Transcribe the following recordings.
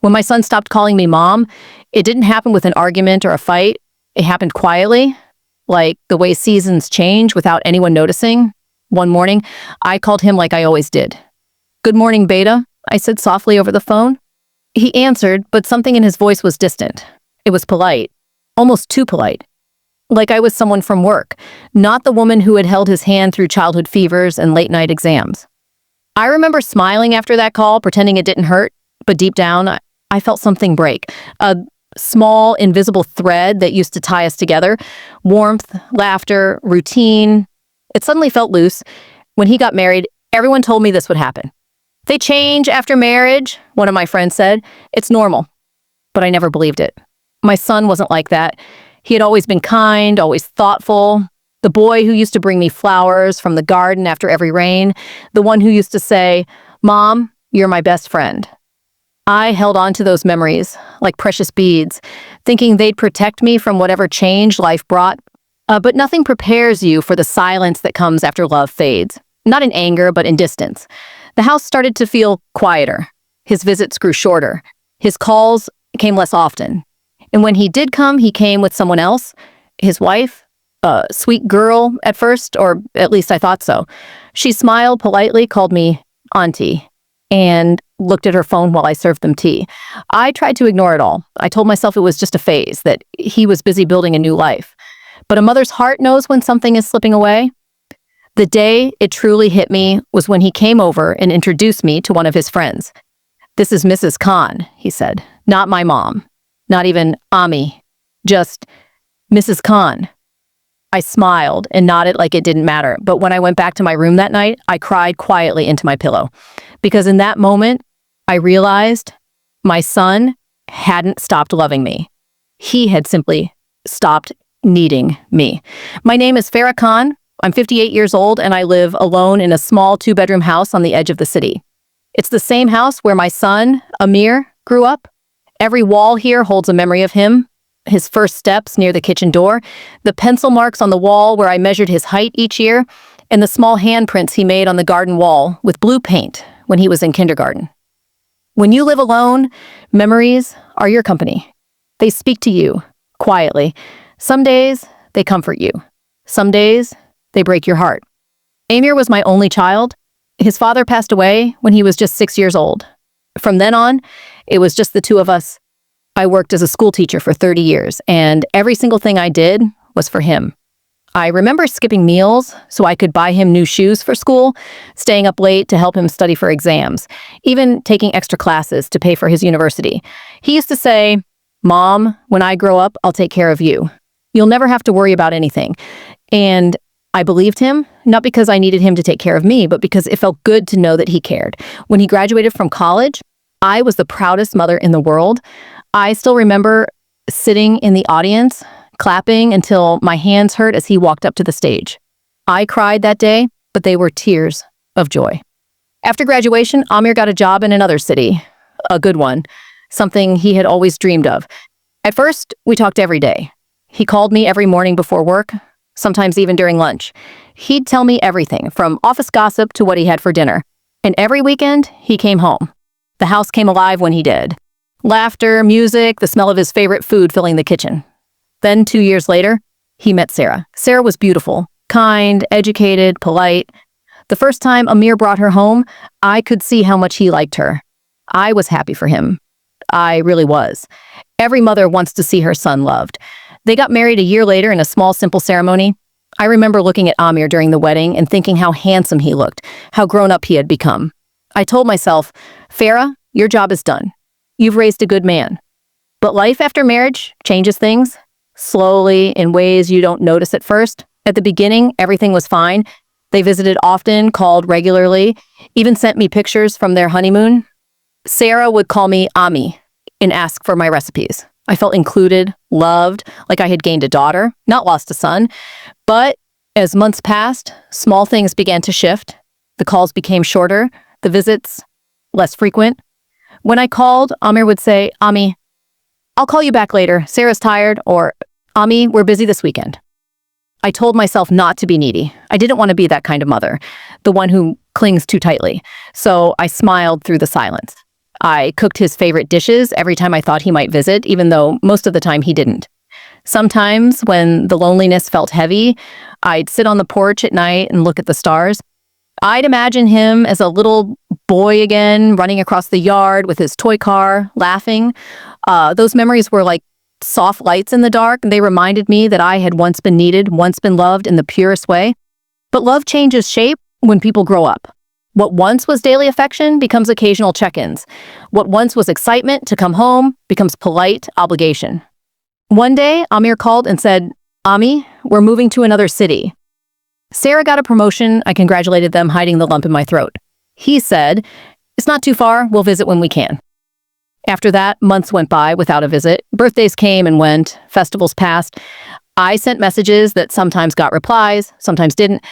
When my son stopped calling me mom, it didn't happen with an argument or a fight. It happened quietly, like the way seasons change without anyone noticing. One morning, I called him like I always did. "Good morning, Beta," I said softly over the phone. He answered, but something in his voice was distant. It was polite, almost too polite. Like I was someone from work, not the woman who had held his hand through childhood fevers and late-night exams. I remember smiling after that call, pretending it didn't hurt, but deep down, I felt something break. A small, invisible thread that used to tie us together. Warmth, laughter, routine. It suddenly felt loose. When he got married, everyone told me this would happen. "They change after marriage," one of my friends said. "It's normal." But I never believed it. My son wasn't like that. He had always been kind, always thoughtful. The boy who used to bring me flowers from the garden after every rain. The one who used to say, "Mom, you're my best friend." I held on to those memories like precious beads, thinking they'd protect me from whatever change life brought. But nothing prepares you for the silence that comes after love fades. Not in anger, but in distance. The house started to feel quieter. His visits grew shorter. His calls came less often. And when he did come, he came with someone else, his wife, a sweet girl at first, or at least I thought so. She smiled politely, called me auntie, and looked at her phone while I served them tea. I tried to ignore it all. I told myself it was just a phase, that he was busy building a new life. But a mother's heart knows when something is slipping away. The day it truly hit me was when he came over and introduced me to one of his friends. "This is Mrs. Khan," he said. "Not my mom. Not even Ami. Just Mrs. Khan." I smiled and nodded like it didn't matter. But when I went back to my room that night, I cried quietly into my pillow. Because in that moment, I realized my son hadn't stopped loving me. He had simply stopped needing me. My name is Farah Khan. I'm 58 years old and I live alone in a small 2-bedroom house on the edge of the city. It's the same house where my son, Amir, grew up. Every wall here holds a memory of him. His first steps near the kitchen door, the pencil marks on the wall where I measured his height each year, and the small handprints he made on the garden wall with blue paint when he was in kindergarten. When you live alone, memories are your company. They speak to you, quietly. Some days, they comfort you. Some days, they break your heart. Amir was my only child. His father passed away when he was just 6 years old. From then on, it was just the two of us. I worked as a school teacher for 30 years, and every single thing I did was for him. I remember skipping meals so I could buy him new shoes for school, staying up late to help him study for exams, even taking extra classes to pay for his university. He used to say, "Mom, when I grow up, I'll take care of you. You'll never have to worry about anything." And I believed him, not because I needed him to take care of me, but because it felt good to know that he cared. When he graduated from college, I was the proudest mother in the world. I still remember sitting in the audience, clapping until my hands hurt as he walked up to the stage. I cried that day, but they were tears of joy. After graduation, Amir got a job in another city, a good one, something he had always dreamed of. At first, we talked every day. He called me every morning before work, sometimes even during lunch. He'd tell me everything, from office gossip to what he had for dinner. And every weekend, he came home. The house came alive when he did. Laughter, music, the smell of his favorite food filling the kitchen. Then 2 years later, he met Sarah. Sarah was beautiful, kind, educated, polite. The first time Amir brought her home, I could see how much he liked her. I was happy for him. I really was. Every mother wants to see her son loved. They got married a year later in a small, simple ceremony. I remember looking at Amir during the wedding and thinking how handsome he looked, how grown up he had become. I told myself, "Farah, your job is done. You've raised a good man." But life after marriage changes things, slowly, in ways you don't notice at first. At the beginning, everything was fine. They visited often, called regularly, even sent me pictures from their honeymoon. Sarah would call me Ami and ask for my recipes. I felt included, loved, like I had gained a daughter, not lost a son. But as months passed, small things began to shift. The calls became shorter, the visits less frequent. When I called, Amir would say, "Ami, I'll call you back later. Sarah's tired," or "Ami, we're busy this weekend." I told myself not to be needy. I didn't want to be that kind of mother, the one who clings too tightly. So I smiled through the silence. I cooked his favorite dishes every time I thought he might visit, even though most of the time he didn't. Sometimes, when the loneliness felt heavy, I'd sit on the porch at night and look at the stars. I'd imagine him as a little boy again, running across the yard with his toy car, laughing. Those memories were like soft lights in the dark, and they reminded me that I had once been needed, once been loved in the purest way. But love changes shape when people grow up. What once was daily affection becomes occasional check-ins. What once was excitement to come home becomes polite obligation. One day, Amir called and said, "Ami, we're moving to another city." Sarah got a promotion. I congratulated them, hiding the lump in my throat. He said, "It's not too far. We'll visit when we can." After that, months went by without a visit. Birthdays came and went. Festivals passed. I sent messages that sometimes got replies, sometimes didn't.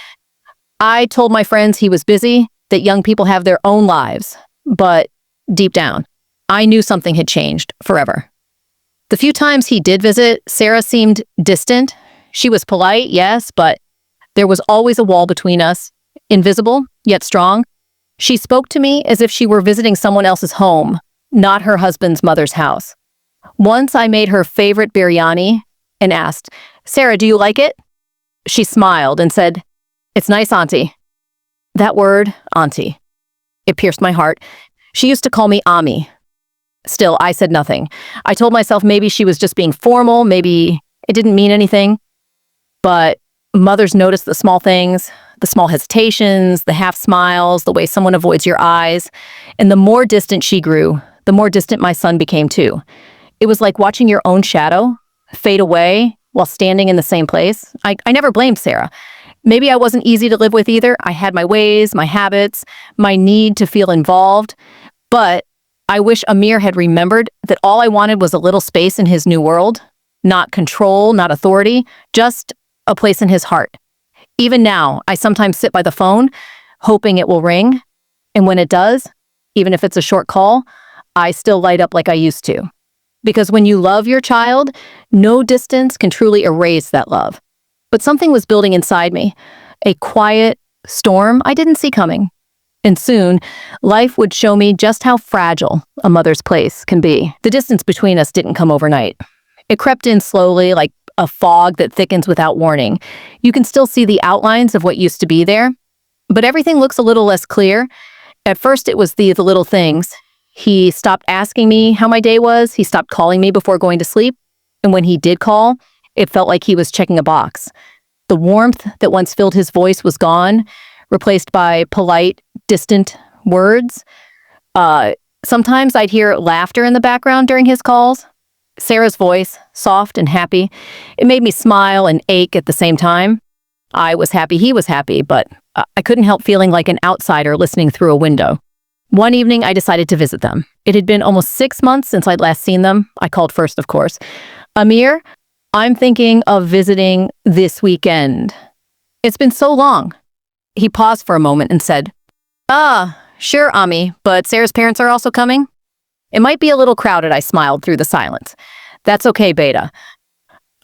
I told my friends he was busy, that young people have their own lives. But deep down, I knew something had changed forever. The few times he did visit, Sarah seemed distant. She was polite, yes, but there was always a wall between us, invisible, yet strong. She spoke to me as if she were visiting someone else's home, not her husband's mother's house. Once I made her favorite biryani and asked, "Sarah, do you like it?" She smiled and said, "It's nice, Auntie." That word, Auntie, it pierced my heart. She used to call me Ami. Still, I said nothing. I told myself maybe she was just being formal, maybe it didn't mean anything. But mothers notice the small things, the small hesitations, the half smiles, the way someone avoids your eyes. And the more distant she grew, the more distant my son became too. It was like watching your own shadow fade away while standing in the same place. I never blamed Sarah. Maybe I wasn't easy to live with either. I had my ways, my habits, my need to feel involved. But I wish Amir had remembered that all I wanted was a little space in his new world. Not control, not authority, just a place in his heart. Even now, I sometimes sit by the phone, hoping it will ring. And when it does, even if it's a short call, I still light up like I used to. Because when you love your child, no distance can truly erase that love. But something was building inside me, a quiet storm I didn't see coming. And soon, life would show me just how fragile a mother's place can be. The distance between us didn't come overnight. It crept in slowly, like a fog that thickens without warning. You can still see the outlines of what used to be there, but everything looks a little less clear. At first, it was the little things. He stopped asking me how my day was. He stopped calling me before going to sleep. And when he did call, it felt like he was checking a box. The warmth that once filled his voice was gone, replaced by polite, distant words. Sometimes I'd hear laughter in the background during his calls. Sarah's voice, soft and happy. It made me smile and ache at the same time. I was happy he was happy, but I couldn't help feeling like an outsider listening through a window. One evening, I decided to visit them. It had been almost 6 months since I'd last seen them. I called first, of course. "Amir, I'm thinking of visiting this weekend. It's been so long." He paused for a moment and said, Sure, Ami, but Sarah's parents are also coming?" "It might be a little crowded," I smiled through the silence. "That's okay, Beta.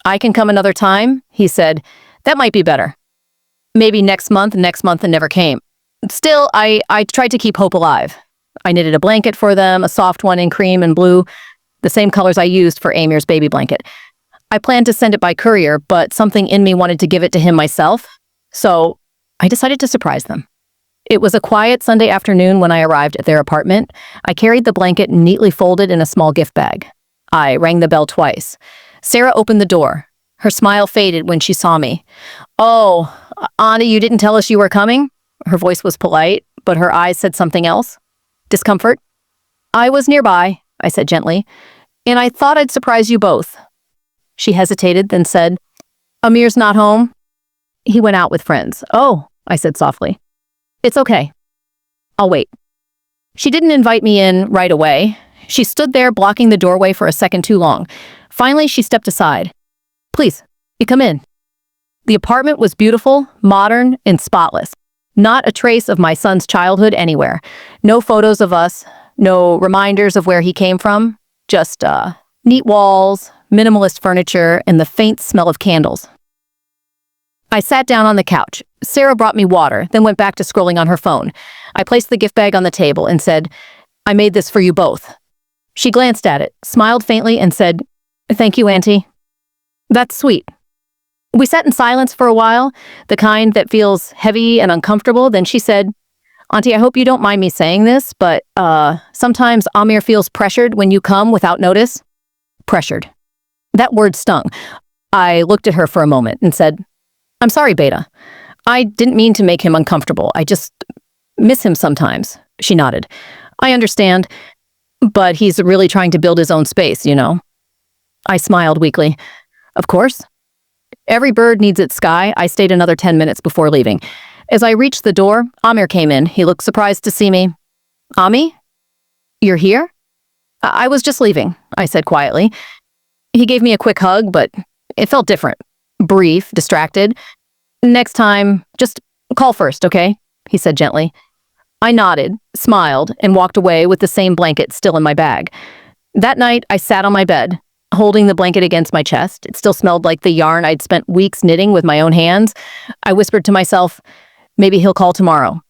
I can come another time," he said. "That might be better. Maybe next month, and never came." Still, I tried to keep hope alive. I knitted a blanket for them, a soft one in cream and blue, the same colors I used for Amir's baby blanket. I planned to send it by courier, but something in me wanted to give it to him myself, so I decided to surprise them. It was a quiet Sunday afternoon when I arrived at their apartment. I carried the blanket neatly folded in a small gift bag. I rang the bell twice. Sarah opened the door. Her smile faded when she saw me. "Oh, Anna, you didn't tell us you were coming?" Her voice was polite, but her eyes said something else. Discomfort. "I was nearby," I said gently, "and I thought I'd surprise you both." She hesitated, then said, "Amir's not home. He went out with friends." "Oh," I said softly. "It's okay. I'll wait." She didn't invite me in right away. She stood there blocking the doorway for a second too long. Finally, she stepped aside. "Please, you come in." The apartment was beautiful, modern, and spotless. Not a trace of my son's childhood anywhere. No photos of us, no reminders of where he came from. Just neat walls, minimalist furniture, and the faint smell of candles. I sat down on the couch. Sarah brought me water, then went back to scrolling on her phone. I placed the gift bag on the table and said, I made this for you both." She glanced at it, smiled faintly, and said, "Thank you, Auntie." "That's sweet." We sat in silence for a while, the kind that feels heavy and uncomfortable. Then she said, "Auntie, I hope you don't mind me saying this, but sometimes Amir feels pressured when you come without notice." Pressured. That word stung. I looked at her for a moment and said, "I'm sorry, Beta. I didn't mean to make him uncomfortable. I just miss him sometimes." She nodded. "I understand, but he's really trying to build his own space, you know." I smiled weakly. "Of course. Every bird needs its sky." I stayed another 10 minutes before leaving. As I reached the door, Amir came in. He looked surprised to see me. "Ami, you're here?" "I was just leaving," I said quietly. He gave me a quick hug, but it felt different. Brief, distracted. "Next time, just call first, okay?" he said gently. I nodded, smiled, and walked away with the same blanket still in my bag. That night, I sat on my bed, holding the blanket against my chest. It still smelled like the yarn I'd spent weeks knitting with my own hands. I whispered to myself, maybe he'll call tomorrow.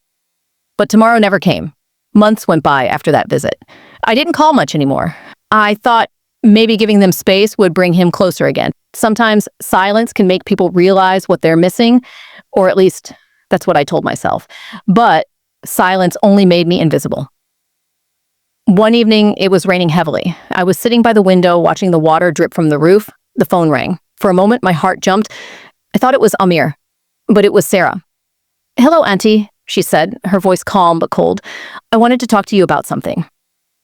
But tomorrow never came. Months went by after that visit. I didn't call much anymore. I thought maybe giving them space would bring him closer again. Sometimes silence can make people realize what they're missing, or at least that's what I told myself. But silence only made me invisible. One evening, it was raining heavily. I was sitting by the window watching the water drip from the roof. The phone rang. For a moment, my heart jumped. I thought it was Amir, but it was Sarah. "Hello, Auntie," she said, her voice calm but cold. "I wanted to talk to you about something."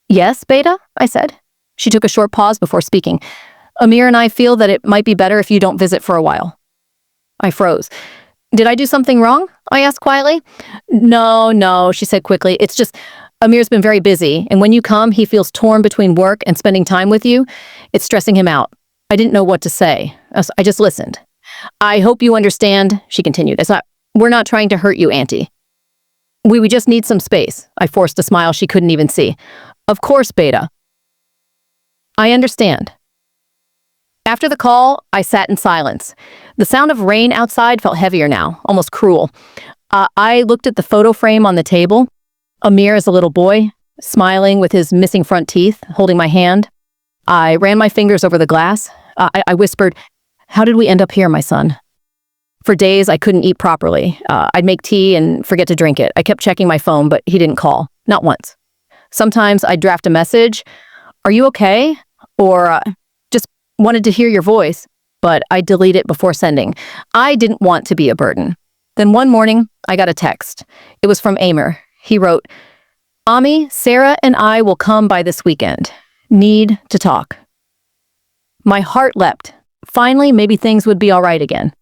"Yes, Beta?" I said. She took a short pause before speaking. "Amir and I feel that it might be better if you don't visit for a while." I froze. "Did I do something wrong?" I asked quietly. No, she said quickly. "It's just Amir's been very busy, and when you come, he feels torn between work and spending time with you. It's stressing him out." I didn't know what to say. I just listened. "I hope you understand," she continued. We're not trying to hurt you, Auntie. We just need some space." I forced a smile she couldn't even see. "Of course, Beta. I understand." After the call, I sat in silence. The sound of rain outside felt heavier now, almost cruel. I looked at the photo frame on the table. Amir as a little boy, smiling with his missing front teeth, holding my hand. I ran my fingers over the glass. I whispered, "How did we end up here, my son?" For days, I couldn't eat properly. I'd make tea and forget to drink it. I kept checking my phone, but he didn't call. Not once. Sometimes I'd draft a message, "Are you okay?" Or just wanted to hear your voice, but I'd delete it before sending. I didn't want to be a burden. Then one morning, I got a text. It was from Amir. He wrote, "Ami, Sarah and I will come by this weekend. Need to talk." My heart leapt. Finally, maybe things would be all right again.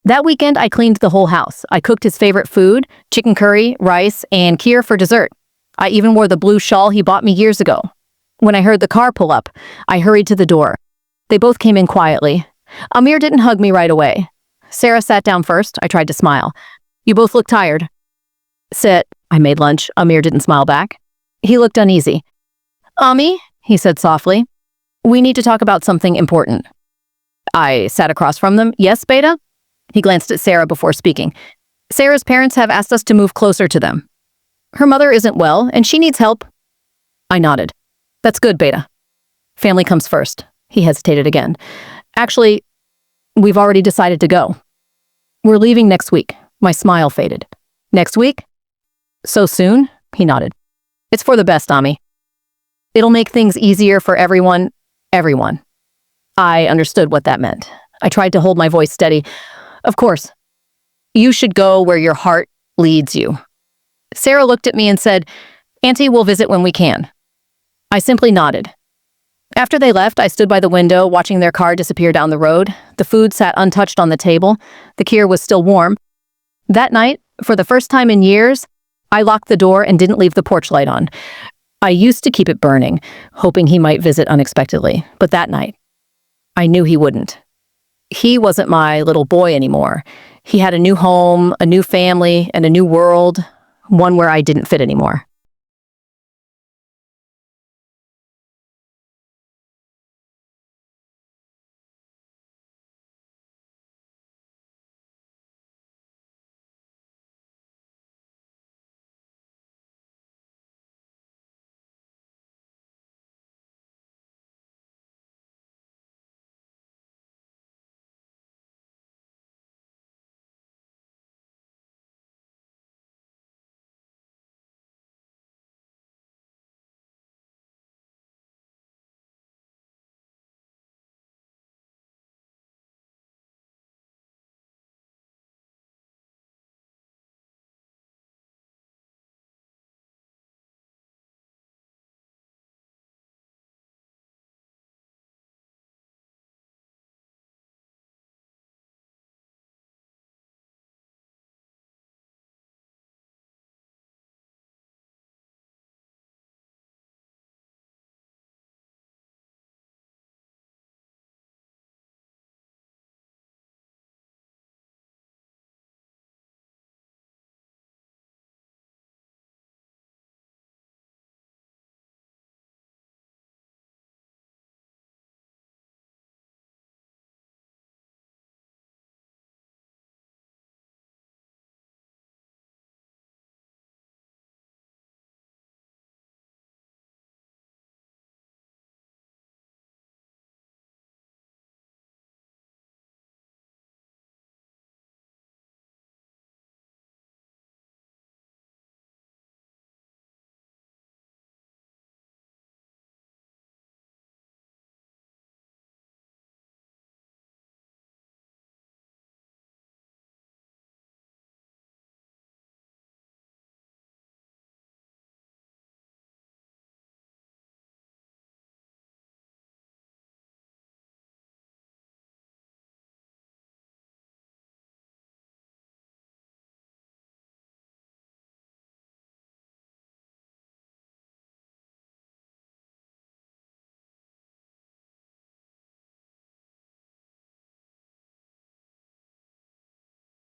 That weekend, I cleaned the whole house. I cooked his favorite food, chicken curry, rice, and kheer for dessert. I even wore the blue shawl he bought me years ago. When I heard the car pull up, I hurried to the door. They both came in quietly. Amir didn't hug me right away. Sarah sat down first. I tried to smile. "You both look tired." "Sit." I made lunch. Amir didn't smile back. He looked uneasy. "Ami," he said softly, "we need to talk about something important." I sat across from them. "Yes, Beta?" He glanced at Sarah before speaking. "Sarah's parents have asked us to move closer to them. Her mother isn't well, and she needs help." I nodded. "That's good, Beta. Family comes first." He hesitated again. "Actually, we've already decided to go. We're leaving next week." My smile faded. "Next week? So soon?" He nodded. "It's for the best, Ami. It'll make things easier for everyone. Everyone." I understood what that meant. I tried to hold my voice steady. "Of course. You should go where your heart leads you." Sarah looked at me and said, "Auntie, we'll visit when we can." I simply nodded. After they left, I stood by the window, watching their car disappear down the road. The food sat untouched on the table. The kheer was still warm. That night, for the first time in years, I locked the door and didn't leave the porch light on. I used to keep it burning, hoping he might visit unexpectedly. But that night, I knew he wouldn't. He wasn't my little boy anymore. He had a new home, a new family, and a new world, one where I didn't fit anymore.